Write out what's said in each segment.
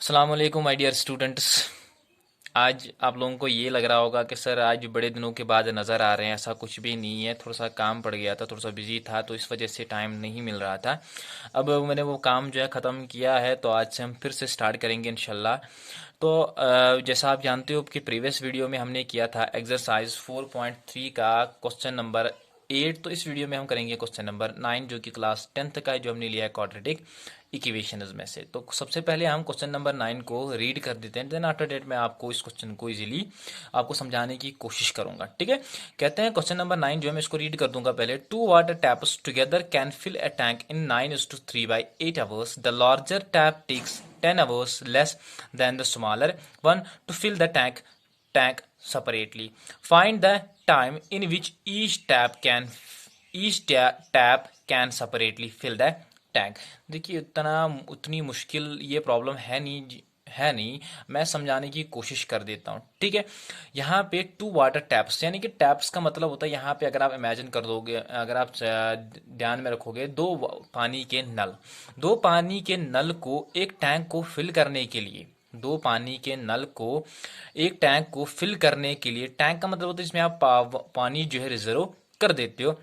अस्सलाम वालेकुम my dear students. आज आप लोगों को ये लग रहा होगा कि सर आज बड़े दिनों के बाद नज़र आ रहे हैं। ऐसा कुछ भी नहीं है, थोड़ा सा काम पड़ गया था, थोड़ा सा बिजी था, तो इस वजह से टाइम नहीं मिल रहा था। अब मैंने वो काम जो है ख़त्म किया है, तो आज से हम फिर से स्टार्ट करेंगे इंशाल्लाह। तो जैसा आप जानते हो कि प्रीवियस वीडियो में हमने किया था एक्सरसाइज 4.3 का क्वेश्चन नंबर 8। तो इस वीडियो में हम करेंगे क्वेश्चन नंबर 9 जो कि क्लास 10th का है, जो हमने लिया है क्वाड्रेटिक इक्वेशंस में से। तो सबसे पहले हम क्वेश्चन नंबर 9 को रीड कर देते हैं, देन आफ्टर डेट मैं आपको इस क्वेश्चन को इजीली आपको समझाने की कोशिश करूंगा। ठीक है, कहते हैं क्वेश्चन नंबर 9 जो है मैं इसको रीड कर दूंगा पहले। Two water taps together can fill a tank in 9:3/8 hours। द लार्जर टैप टेक्स 10 hours less than the smaller one to fill the tank separately. Find the time in which each tap can separately fill the tank. देखिए उतनी मुश्किल ये problem है नहीं, मैं समझाने की कोशिश कर देता हूँ। ठीक है, यहाँ पे टू वाटर टैप्स, यानी कि टैप्स का मतलब होता है यहाँ पे, अगर आप इमेजिन कर दोगे, अगर आप ध्यान में रखोगे, दो पानी के नल को एक टैंक को फिल करने के लिए, दो पानी के नल को एक टैंक को फिल करने के लिए, टैंक का मतलब होता है जिसमें आप पानी जो है रिजर्व कर देते हो,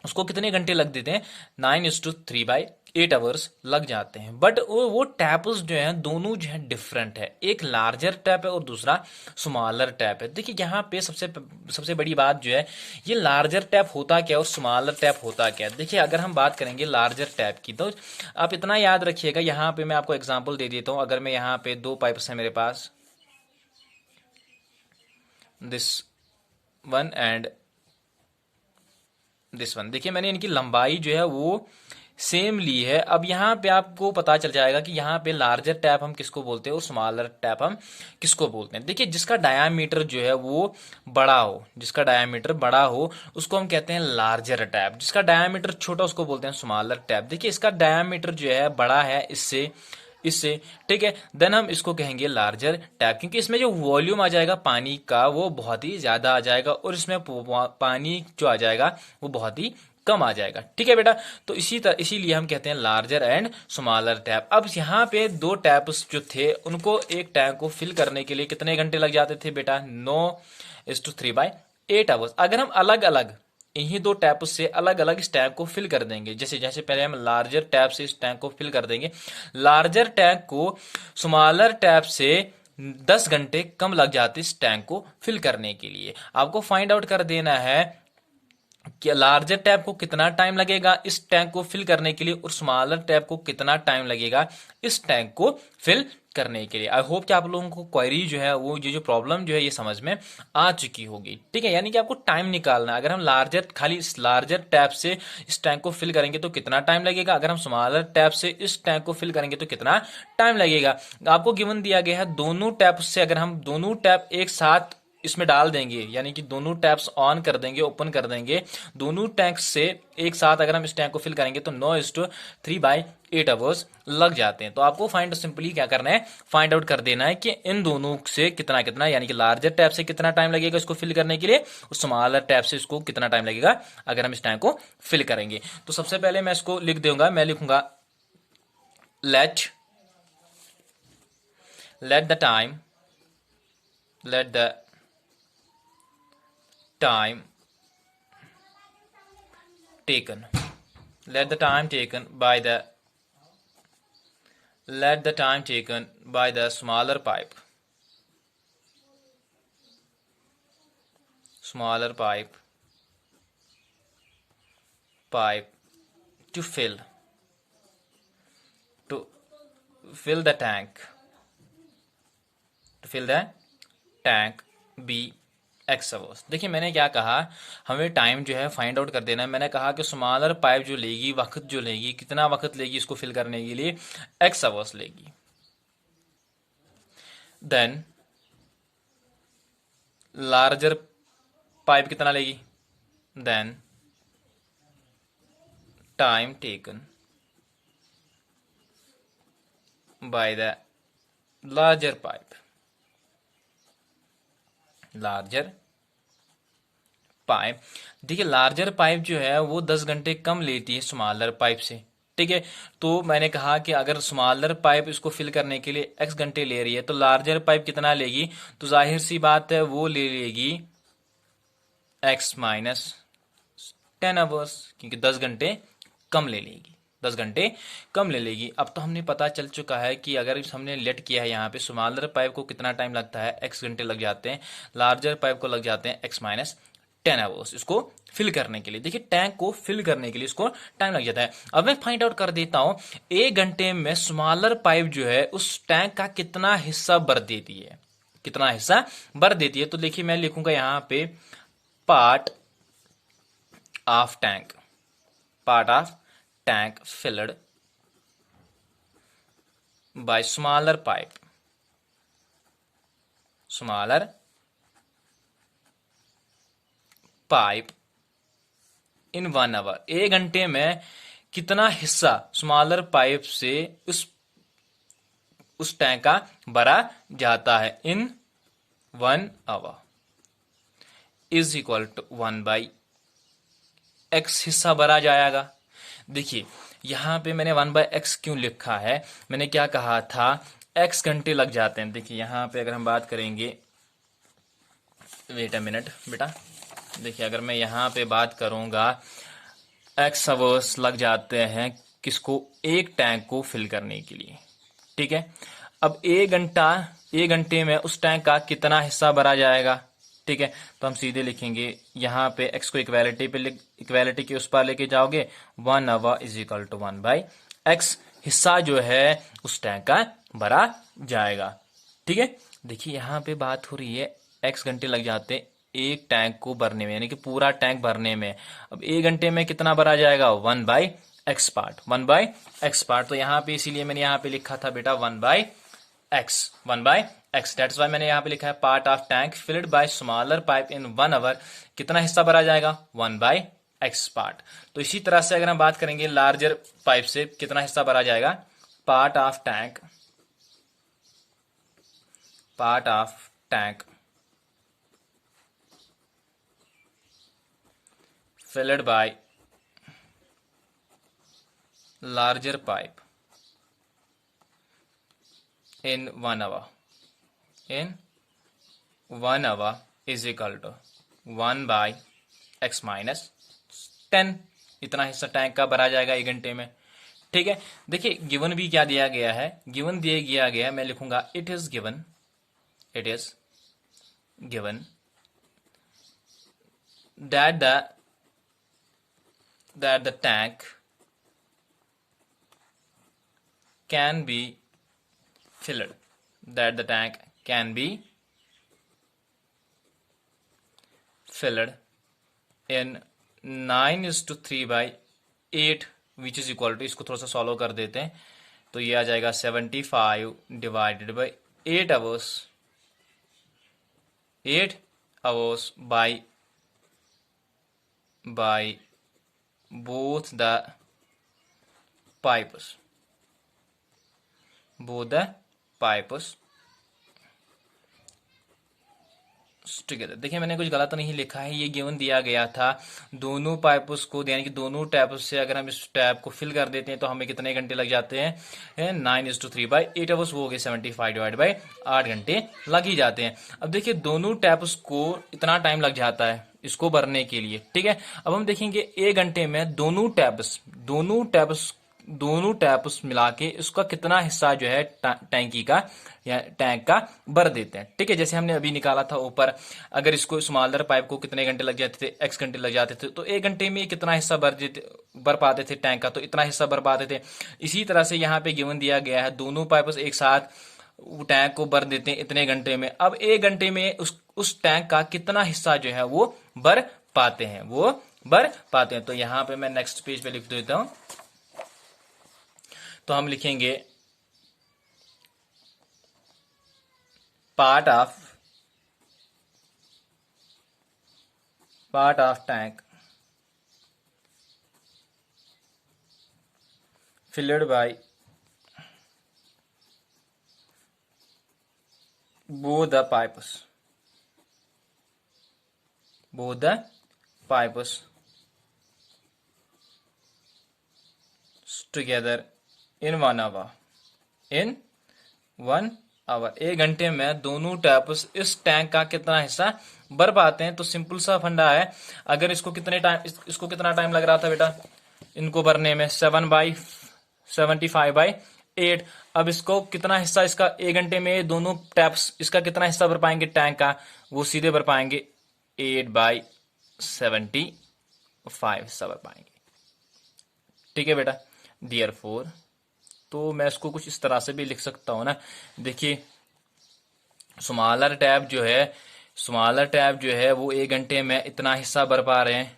उसको कितने घंटे लग देते हैं? 9:3/8 लग जाते हैं। बट वो टैप्स जो है दोनों जो है डिफरेंट है, एक लार्जर टैप है और दूसरा स्मॉलर टैप है। देखिए यहाँ पे सबसे बड़ी बात जो है, ये लार्जर टैप होता क्या है और स्मॉलर टैप होता क्या है। देखिए अगर हम बात करेंगे लार्जर टैप की, तो आप इतना याद रखिएगा, यहाँ पे मैं आपको एग्जांपल दे देता हूँ। अगर मैं यहाँ पे दो पाइप्स है मेरे पास, this one and this one, देखिए मैंने इनकी लंबाई जो है वो सेम ली है। अब यहाँ पे आपको पता चल जाएगा कि यहाँ पे लार्जर टैप हम किसको बोलते हैं और स्मॉलर टैप हम किसको बोलते हैं। देखिए जिसका डायामीटर जो है वो बड़ा हो, जिसका डायामीटर बड़ा हो उसको हम कहते हैं लार्जर टैप, जिसका डायामीटर छोटा उसको बोलते हैं स्मॉलर टैप। देखिए इसका डायामीटर जो है बड़ा है इससे इससे ठीक है, देन हम इसको कहेंगे लार्जर टैप, क्योंकि इसमें जो वॉल्यूम आ जाएगा पानी का वो बहुत ही ज्यादा आ जाएगा और इसमें पानी जो आ जाएगा वो बहुत ही कम आ जाएगा। ठीक है बेटा, तो इसीलिए हम कहते हैं लार्जर एंड स्मॉलर टैप। अब यहाँ पे दो टैप्स जो थे उनको एक टैंक को फिल करने के लिए कितने घंटे लग जाते थे बेटा? 9:3/8 अगर हम अलग अलग इन्हीं दो टैप से अलग अलग इस टैंक को फिल कर देंगे, जैसे जैसे पहले हम लार्जर टैप से इस टैंक को फिल कर देंगे, लार्जर टैंक को स्मॉलर टैप से 10 घंटे कम लग जाते इस टैंक को फिल करने के लिए। आपको फाइंड आउट कर देना है कि लार्जर टैप को कितना टाइम लगेगा इस टैंक को फिल करने के लिए और स्मॉलर टैप को कितना टाइम लगेगा इस टैंक को फिल करने के लिए। आई होप कि आप लोगों को क्वेरी जो है वो ये जो प्रॉब्लम जो है ये समझ में आ चुकी होगी। ठीक है, यानी कि आपको टाइम निकालना है। अगर हम खाली इस लार्जर टैप से इस टैंक को फिल करेंगे तो कितना टाइम लगेगा, अगर हम स्मॉलर टैप से इस टैंक को फिल करेंगे तो कितना टाइम लगेगा। आपको गिवन दिया गया है दोनों टैप से, अगर हम दोनों टैप एक साथ इसमें डाल देंगे, यानी कि दोनों टैप्स ऑन कर देंगे, ओपन कर देंगे, दोनों टैंक से एक साथ अगर हम इस टैंक को फिल करेंगे तो 9:3/8 लग जाते हैं। तो आपको सिंपली क्या करना है, फाइंड आउट कर देना है कि इन दोनों से कितना कितना, यानी कि लार्जर टैप से कितना टाइम लगेगा इसको फिल करने के लिए और स्मॉलर टैप से इसको कितना टाइम लगेगा अगर हम इस टैंक को फिल करेंगे। तो सबसे पहले मैं इसको लिख दूंगा, मैं लिखूंगा let let the time let the time taken let the time taken by the smaller pipe to fill the tank be x hours. देखिए मैंने क्या कहा, हमें टाइम जो है फाइंड आउट कर देना है। मैंने कहा कि स्मॉलर पाइप जो लेगी, वक्त जो लेगी, कितना वक्त लेगी इसको फिल करने के लिए, x आवर्स लेगी। देन लार्जर पाइप कितना लेगी, then time taken by the larger pipe देखिए लार्जर पाइप जो है वो 10 घंटे कम लेती है स्मॉलर पाइप से। ठीक है। तो मैंने कहा कि अगर स्मॉलर पाइप इसको फिल करने के लिए x घंटे ले रही है तो लार्जर पाइप कितना लेगी, तो जाहिर सी बात है वो ले लेगी x माइनस 10 आवर्स, क्योंकि 10 घंटे कम ले लेगी, 10 घंटे कम ले लेगी। अब तो हमने पता चल चुका है कि अगर हमने लेट किया है यहाँ पे स्मॉलर पाइप को कितना टाइम लगता है, x घंटे लग जाते हैं, लार्जर पाइप को लग जाते हैं x माइनस 10 आवर्स इसको फिल करने के लिए। देखिए टैंक को फिल करने के लिए इसको टाइम लग जाता है। अब मैं फाइंड आउट कर देता हूं 1 घंटे में स्मॉलर पाइप जो है उस टैंक का कितना हिस्सा भर देती है, कितना हिस्सा भर देती है। तो देखिए मैं लिखूंगा यहां पे part of tank, part of tank filled by smaller pipe, smaller pipe in 1 hour. 1 घंटे में कितना हिस्सा स्मॉलर पाइप से उस टैंक का भरा जाता है in 1 hour is equal to 1/x हिस्सा भरा जाएगा। देखिए यहां पे मैंने 1/x क्यों लिखा है, मैंने क्या कहा था x घंटे लग जाते हैं। देखिए यहां पे अगर हम बात करेंगे, वेट अ मिनट बेटा, देखिए अगर मैं यहां पे बात करूंगा x आवर्स लग जाते हैं किसको, एक टैंक को फिल करने के लिए, ठीक है। अब 1 घंटे में उस टैंक का कितना हिस्सा भरा जाएगा, ठीक है। तो हम सीधे लिखेंगे यहाँ पे x को इक्वालिटी पे इक्वालिटी के उस पार लेके जाओगे, 1 hour is equal to 1/x हिस्सा जो है उस टैंक का भरा जाएगा, ठीक है। देखिए यहाँ पे बात हो रही है x घंटे लग जाते हैं एक टैंक को भरने में, यानी कि पूरा टैंक भरने में। अब 1 घंटे में कितना भरा जाएगा, 1/x पार्ट, 1/x पार्ट। तो यहाँ पे इसीलिए मैंने यहाँ पे लिखा था बेटा 1/x, दैट्स वाई मैंने यहाँ पे लिखा है part of tank filled by smaller pipe in 1 hour, कितना हिस्सा भरा जाएगा, 1/x पार्ट। तो इसी तरह से अगर हम बात करेंगे लार्जर पाइप से कितना हिस्सा भरा जाएगा, part of tank, part of tank filled by larger pipe in 1 hour, in 1 hour is equal to 1/x minus 10, इतना हिस्सा टैंक का भरा जाएगा 1 घंटे में, ठीक है। देखिए गिवन भी क्या दिया गया है, गिवन दिया गया है, मैं लिखूंगा it is given, it is given that the tank can be filled, that the tank can be filled in 9:3/8 which is equal to, इसको थोड़ा सा सॉल्व कर देते हैं तो ये आ जाएगा 75 divided by 8 hours, 8 hours by both the pipes, both the pipes together। देखिए मैंने कुछ गलत नहीं लिखा है, ये गिवन दिया गया था दोनों पाइप्स को, यानी कि दोनों टैप से अगर हम इस टैप को फिल कर देते हैं तो हमें कितने घंटे लग जाते हैं, 9:3/8 आवर्स, वो हो गए 75 डिवाइड बाई 8 घंटे लग ही जाते हैं। अब देखिए दोनों टैप्स को इतना टाइम लग जाता है इसको भरने के लिए, ठीक है। अब हम देखेंगे 1 घंटे में दोनों टैप्स मिला के इसका कितना हिस्सा जो है टैंकी का या टैंक का भर देते हैं, ठीक है। जैसे हमने अभी निकाला था ऊपर, अगर इसको स्मॉलर पाइप को कितने घंटे लग जाते थे, x घंटे लग जाते थे, तो 1 घंटे में कितना हिस्सा भर पाते थे टैंक का, तो इतना हिस्सा भर पाते थे। इसी तरह से यहाँ पे गिवन दिया गया है दोनों पाइप्स एक साथ टैंक को भर देते हैं इतने घंटे में। अब 1 घंटे में उस टैंक का कितना हिस्सा जो है वो भर पाते हैं, वो भर पाते हैं। तो यहां पे मैं नेक्स्ट पेज पे लिख देता हूं, तो हम लिखेंगे part of tank filled by both the pipes together in 1 hour. In 1 hour, 1 घंटे में दोनों टैप्स इस टैंक का कितना हिस्सा भर पाते हैं। तो सिंपल सा फंडा है, अगर इसको कितना टाइम लग रहा था बेटा इनको भरने में, 75/8। अब इसको कितना हिस्सा इसका 1 घंटे में दोनों टैप्स इसका कितना हिस्सा भर पाएंगे टैंक का, वो सीधे भर पाएंगे 8/75 हिस्सा भर पाएंगे। ठीक है बेटा, डियर 4। तो मैं इसको कुछ इस तरह से भी लिख सकता हूं ना, देखिए स्मॉलर टैप जो है वो 1 घंटे में इतना हिस्सा भर पा रहे हैं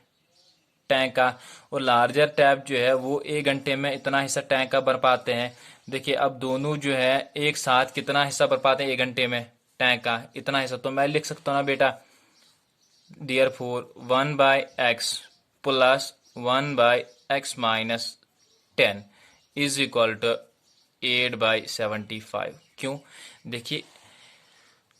टैंक का, और लार्जर टैप जो है वो 1 घंटे में इतना हिस्सा टैंक का भर पाते हैं। देखिए अब दोनों जो है एक साथ कितना हिस्सा भर पाते हैं 1 घंटे में टैंक का इतना हिस्सा। तो मैं लिख सकता हूँ ना बेटा dear 4, 1/x plus 1/x minus 10 is equal to 8/75। क्यों? देखिए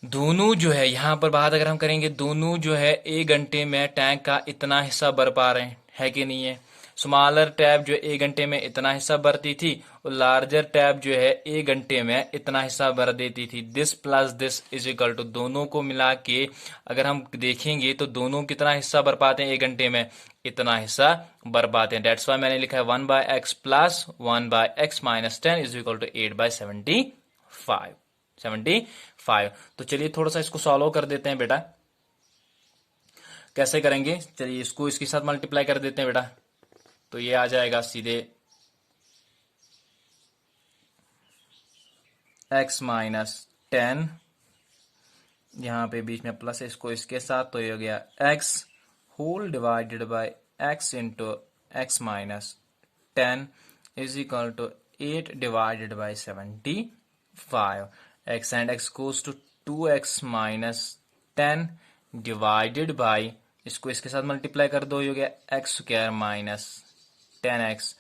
दोनों जो है यहां पर बात अगर हम करेंगे, दोनों जो है 1 घंटे में टैंक का इतना हिस्सा भर पा रहे हैं, है कि नहीं है। स्मॉलर टैप जो 1 घंटे में इतना हिस्सा भरती थी और लार्जर टैप जो है 1 घंटे में इतना हिस्सा भर देती थी। This plus this is equal to, दोनों को मिला के अगर हम देखेंगे तो दोनों कितना हिस्सा भर पाते हैं 1 घंटे में, इतना हिस्सा भर पाते हैं। डेट्स वाई मैंने लिखा है 1/x plus 1/x minus 10 is equal to 8/75। तो चलिए थोड़ा सा इसको सॉल्व कर देते हैं बेटा। कैसे करेंगे, चलिए इसको इसके साथ मल्टीप्लाई कर देते हैं बेटा। तो ये आ जाएगा सीधे x माइनस 10, यहां पे बीच में प्लस है, इसको इसके साथ, तो ये हो गया x whole divided by x into x minus 10 is equal to 8/75। x and x goes to 2x minus 10 divided by, इसको इसके साथ मल्टीप्लाई कर दो, ये हो गया x square minus 10x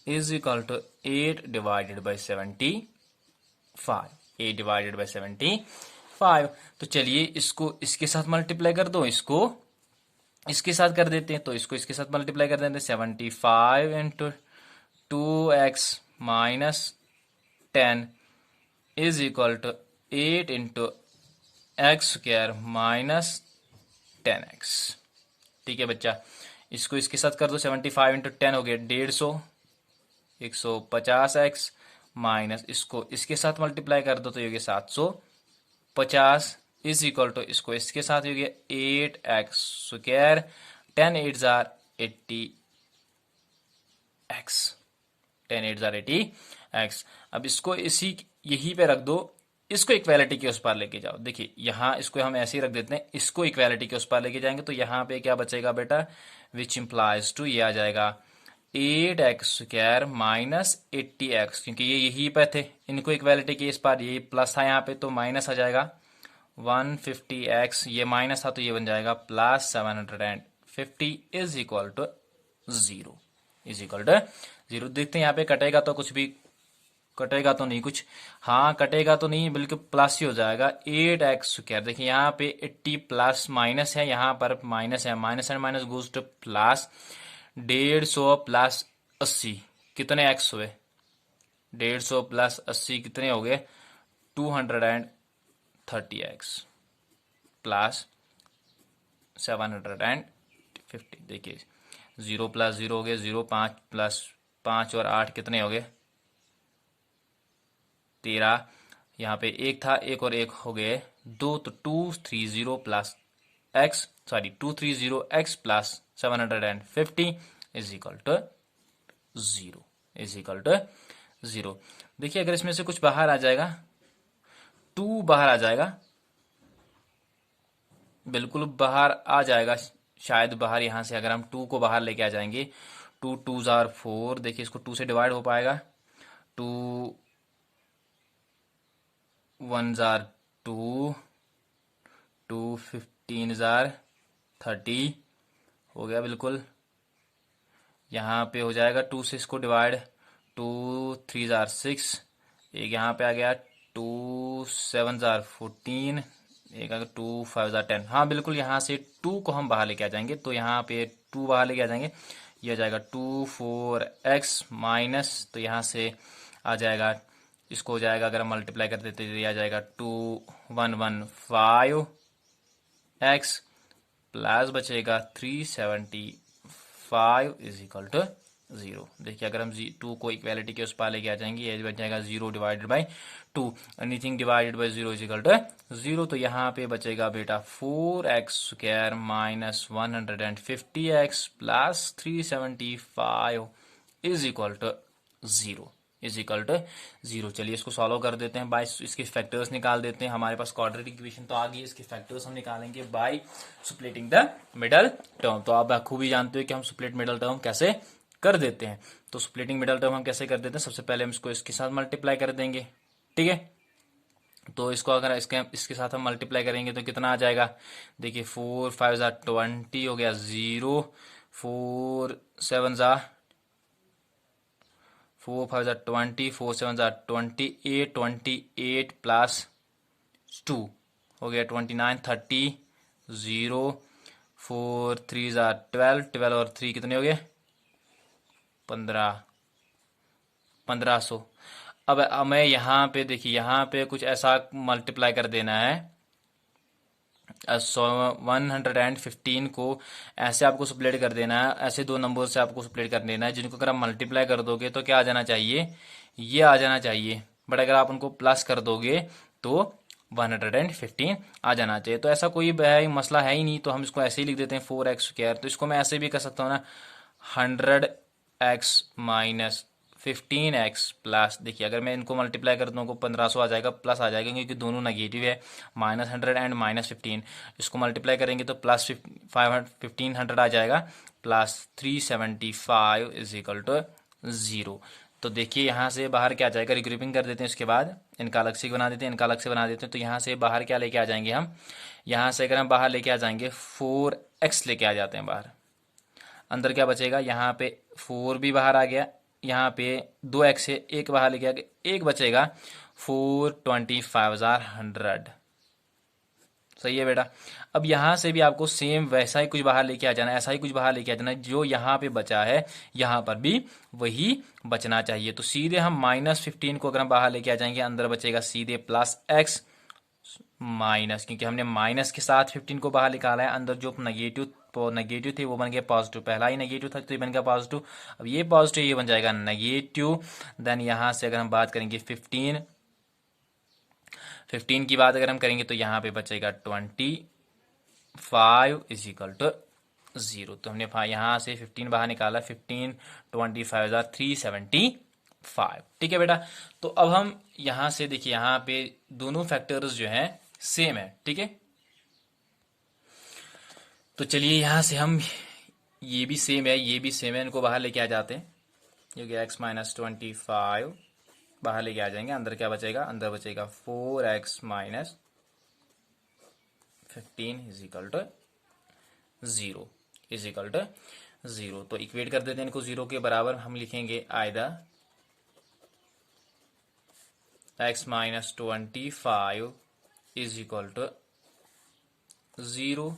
is equal to 8/75। तो चलिए इसको इसके साथ मल्टीप्लाई कर दो, इसको इसके साथ कर देते हैं, तो इसको इसके साथ मल्टीप्लाई कर देते हैं। 75 into 2x minus 10 is equal to 8 into x square minus 10x। ठीक है बच्चा, इसको इसके साथ कर दो, 75 इंटू 10 हो गया 150, 150x माइनस इसको इसके साथ मल्टीप्लाई कर दो तो ये हो गया 750 इज इक्वल टू, इसको इसके साथ हो गया 8x square, 10 8 jar 80x, 10 8 jar 80x। अब इसको यहीं पे रख दो, इसको इक्वालिटी के उस पार लेके जाओ। देखिए यहां इसको हम ऐसे ही रख देते हैं, इसको इक्वालिटी के उस पार लेके जाएंगे तो यहां पे क्या बचेगा बेटा, विच इंप्लाइज टू, ये आ जाएगा 8x स्क्वायर माइनस 80x, क्योंकि ये यहीं पे थे, इनको इक्वालिटी के इस पार, ये प्लस था यहाँ पे तो माइनस आ जाएगा 150x, ये माइनस था तो ये बन जाएगा plus 750 is equal to 0, is equal to 0। देखते हैं यहाँ पे कटेगा तो कुछ भी, कटेगा तो नहीं कुछ, हाँ कटेगा तो नहीं बल्कि प्लस ही हो जाएगा 8x स्क्वायर। देखिए यहाँ पे 80 प्लस माइनस है, यहाँ पर माइनस है, minus and minus goes two plus, 150 plus 80 कितने x हुए, 150 प्लस 80 कितने हो गए 230x प्लस 750। देखिए 0 प्लस 0 हो गए 0, 5 प्लस 5 और 8 कितने हो गए 13, यहाँ पे एक था, एक और एक हो गए 2, तो 230 plus x, sorry 230x plus 750 is equal to 0, is equal to 0। देखिए अगर इसमें से कुछ बाहर आ जाएगा, 2 बाहर आ जाएगा, बिल्कुल बाहर आ जाएगा, शायद बाहर यहाँ से अगर हम 2 को बाहर लेके आ जाएंगे, 2 2 जार 4, देखिए इसको 2 से डिवाइड हो पाएगा, 2 1 जार 2, 2 15 जार 30 हो गया बिल्कुल, यहाँ पे हो जाएगा 2 से इसको डिवाइड, 2 3 जार 6, एक यहाँ पे आ गया 2 7 जार 14, एक अगर 2 5 जार 10। हाँ बिल्कुल यहाँ से 2 को हम बाहर लेके आ जाएंगे, तो यहाँ पे 2 बाहर लेके आ जाएंगे, ये आ जाएगा 24x माइनस, तो यहाँ से आ जाएगा, इसको हो जाएगा अगर हम मल्टीप्लाई कर देते तो ये आ जाएगा 2115x प्लस बचेगा 375 इज इक्वल टू 0। देखिए अगर हम 2 को इक्वालिटी के उस पार लेके आ जाएंगे, ये बच जाएगा 0 divided by 2, anything divided by 0 is equal to 0। तो यहाँ पे बचेगा बेटा 4x² minus 150x plus 375 is equal to 0 is equal to 0। चलिए इसको सॉल्व कर देते हैं बाय, इसके फैक्टर्स निकाल देते हैं। हमारे पास क्वाड्रेटिक इक्वेशन तो आ गई, इसके फैक्टर्स हम निकालेंगे by splitting the middle term. तो आप खूब ही जानते हो कि हम स्प्लिट मिडल टर्म कैसे कर देते हैं। तो स्प्लिटिंग मिडल टर्म हम कैसे कर देते हैं, सबसे पहले हम इसको इसके साथ मल्टीप्लाई कर देंगे, ठीक है। तो इसको अगर इसके साथ हम मल्टीप्लाई करेंगे तो कितना आ जाएगा, देखिए 4 5 ज़ा 20 हो गया 0, 4 7 ज़ा 4 5 ज़ा 20, 4 7 ज़ा 28, 28 प्लस 2 हो गया 29, 30 0, 4 3 ज़ा 12, 12 और 3 कितने हो गए 1500। अब हमें यहाँ पे देखिए, यहाँ पे कुछ ऐसा मल्टीप्लाई कर देना है, 115 को ऐसे आपको स्प्लिट कर देना है, ऐसे दो नंबर से आपको स्प्लिट कर देना है जिनको अगर आप मल्टीप्लाई कर दोगे तो क्या आ जाना चाहिए, ये आ जाना चाहिए। बट अगर आप उनको प्लस कर दोगे तो 115 आ जाना चाहिए। तो ऐसा कोई मसला है ही नहीं, तो हम इसको ऐसे ही लिख देते हैं 4x²। तो इसको मैं ऐसे भी कर सकता हूँ ना, 100x माइनस 15x प्लस, देखिए अगर मैं इनको मल्टीप्लाई कर दूँ 1500 आ जाएगा, प्लस आ जाएगा क्योंकि दोनों नेगेटिव है, -100 एंड -15। इसको मल्टीप्लाई करेंगे तो प्लस 1500 आ जाएगा, प्लस 375 इज इक्वल टू 0। तो देखिए यहाँ से बाहर क्या आ जाएगा, रिग्रुपिंग कर देते हैं, उसके बाद इनका अलग से बना देते हैं, इनका अलग से बना देते हैं। तो यहाँ से बाहर क्या लेके आ जाएंगे हम, यहाँ से अगर हम बाहर लेके आ जाएंगे 4x लेके आ जाते हैं बाहर, अंदर क्या बचेगा, यहाँ पे 4 भी बाहर आ गया, यहाँ पे 2x है, एक बाहर लेके आ गया, एक बचेगा 425,100। सही है बेटा। अब यहाँ से भी आपको सेम वैसा ही कुछ बाहर लेके आ जाना, ऐसा ही कुछ बाहर लेके आ जाना, जो यहाँ पे बचा है यहाँ पर भी वही बचना चाहिए। तो सीधे हम -15 को अगर हम बाहर लेके आ जाएंगे, अंदर बचेगा सीधे +x माइनस, क्योंकि हमने माइनस के साथ 15 को बाहर निकाला है, अंदर जो नेगेटिव थे वो बन गया पॉजिटिव, पहला ही नेगेटिव था तो ये बन गया पॉजिटिव, अब ये पॉजिटिव ये बन जाएगा नेगेटिव। देन यहाँ से अगर हम बात करेंगे 15 की बात अगर हम करेंगे तो यहाँ पे बचेगा 25 इज इक्वल टू 0। तो हमने यहाँ से 15 बाहर निकाला, 15 25 375, ठीक है बेटा। तो अब हम यहाँ से देखिए, यहाँ पे दोनों फैक्टर्स जो हैं सेम है, ठीक है। तो चलिए यहाँ से हम, ये भी सेम है, ये भी सेम है, इनको बाहर लेके आ जाते हैं, क्योंकि x माइनस 25 बाहर लेके आ जाएंगे, अंदर क्या बचेगा, अंदर बचेगा 4x minus 15 is equal to 0 is equal to 0। तो इक्वेट कर देते हैं इनको 0 के बराबर, हम लिखेंगे either x minus 25 is equal to 0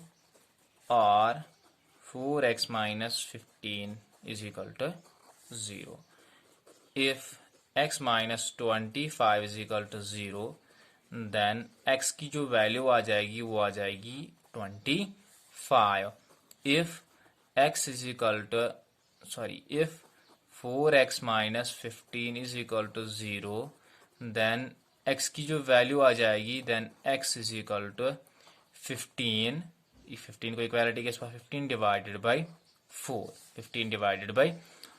और 4x minus 15 is equal to 0। If x minus 25 is equal to 0, then x की जो वैल्यू आ जाएगी वो आ जाएगी 25। If x is equal to if 4x minus 15 is equal to 0, then x की जो वैल्यू आ जाएगी, then x is equal to 15 को इक्वालिटी के इस पर 15 डिवाइडेड बाई 4, 15 डिवाइडेड बाई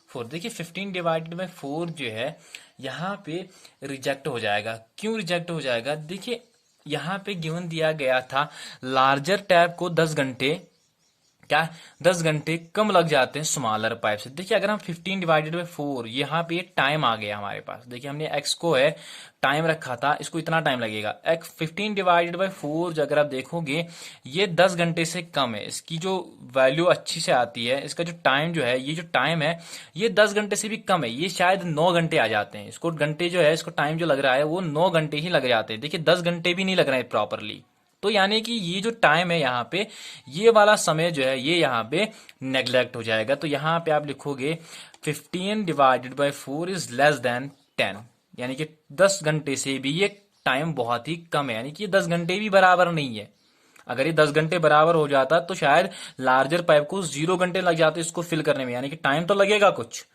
4। देखिए 15 डिवाइडेड बाई 4 जो है यहाँ पे रिजेक्ट हो जाएगा। क्यों रिजेक्ट हो जाएगा, देखिए यहाँ पे गिवन दिया गया था लार्जर टैप को 10 घंटे, क्या 10 घंटे कम लग जाते हैं स्मॉलर पाइप से। देखिए अगर हम 15 डिवाइडेड बाई 4, यहाँ पे टाइम आ गया हमारे पास, देखिए हमने x को है टाइम रखा था, इसको इतना टाइम लगेगा। x 15 डिवाइडेड बाई 4 अगर आप देखोगे ये 10 घंटे से कम है, इसकी जो वैल्यू अच्छी से आती है, इसका जो टाइम जो है, ये जो टाइम है ये 10 घंटे से भी कम है, ये शायद 9 घंटे आ जाते हैं। इसको घंटे जो है, इसको टाइम जो लग रहा है वो 9 घंटे ही लग जाते हैं। देखिए 10 घंटे भी नहीं लग रहे हैं प्रॉपरली, तो यानी कि ये जो टाइम है यहाँ पे, ये वाला समय जो है ये यहाँ पे नेग्लेक्ट हो जाएगा। तो यहाँ पे आप लिखोगे 15 divided by 4 is less than 10, यानी कि 10 घंटे से भी ये टाइम बहुत ही कम है, यानी कि 10 घंटे भी बराबर नहीं है। अगर ये 10 घंटे बराबर हो जाता तो शायद लार्जर पाइप को 0 घंटे लग जाते इसको फिल करने में, यानी कि टाइम तो लगेगा कुछ।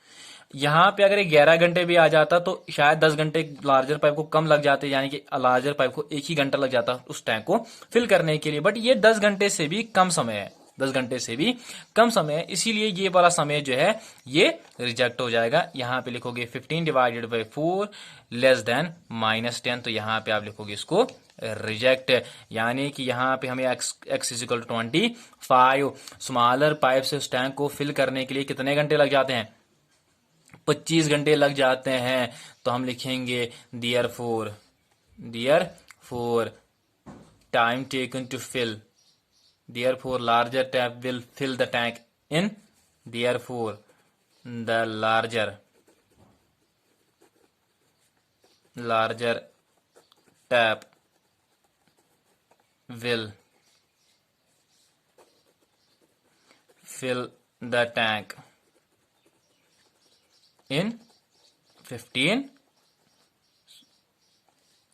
यहाँ पे अगर ये 11 घंटे भी आ जाता तो शायद 10 घंटे लार्जर पाइप को कम लग जाते, यानी कि लार्जर पाइप को 1 ही घंटा लग जाता उस टैंक को फिल करने के लिए। बट ये 10 घंटे से भी कम समय है, 10 घंटे से भी कम समय है, इसीलिए ये वाला समय जो है ये रिजेक्ट हो जाएगा। यहाँ पे लिखोगे 15 डिवाइडेड बाई 4 लेस देन -10, तो यहाँ पे आप लिखोगे इसको रिजेक्ट, यानी कि यहाँ पे हमें x is equal to 25 smaller pipe से उस टैंक को फिल करने के लिए कितने घंटे लग जाते हैं, 25 घंटे लग जाते हैं। तो हम लिखेंगे therefore time taken to fill, therefore larger tap will fill the tank in, therefore the larger tap will fill the tank in 15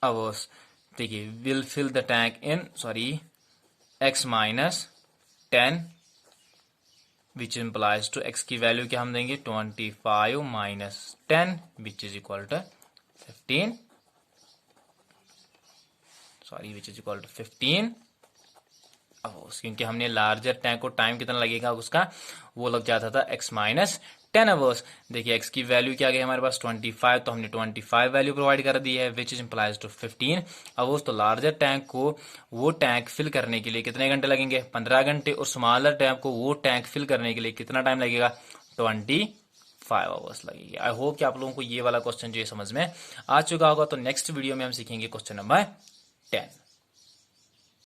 hours। देखिए will fill the tank in x minus 10 which implies to x की value क्या हम देंगे 25 minus 10 which is equal to 15 which is equal to 15 hours, क्योंकि हमने larger tank को time कितना लगेगा उसका वो लग जाता था x माइनस 10 आवर्स। देखिए x की वैल्यू क्या गई हमारे पास 25, तो हमने 25 वैल्यू प्रोवाइड कर दी है which is implies to 15 hours. तो लार्जर टैंक को वो टैंक फिल करने के लिए कितने घंटे लगेंगे 15 घंटे, और स्मॉलर टैंक को वो टैंक फिल करने के लिए कितना टाइम लगेगा 25 आवर्स लगेगी। आई होप कि आप लोगों को ये वाला क्वेश्चन जो है समझ में आ चुका होगा। तो नेक्स्ट वीडियो में हम सीखेंगे क्वेश्चन नंबर 10।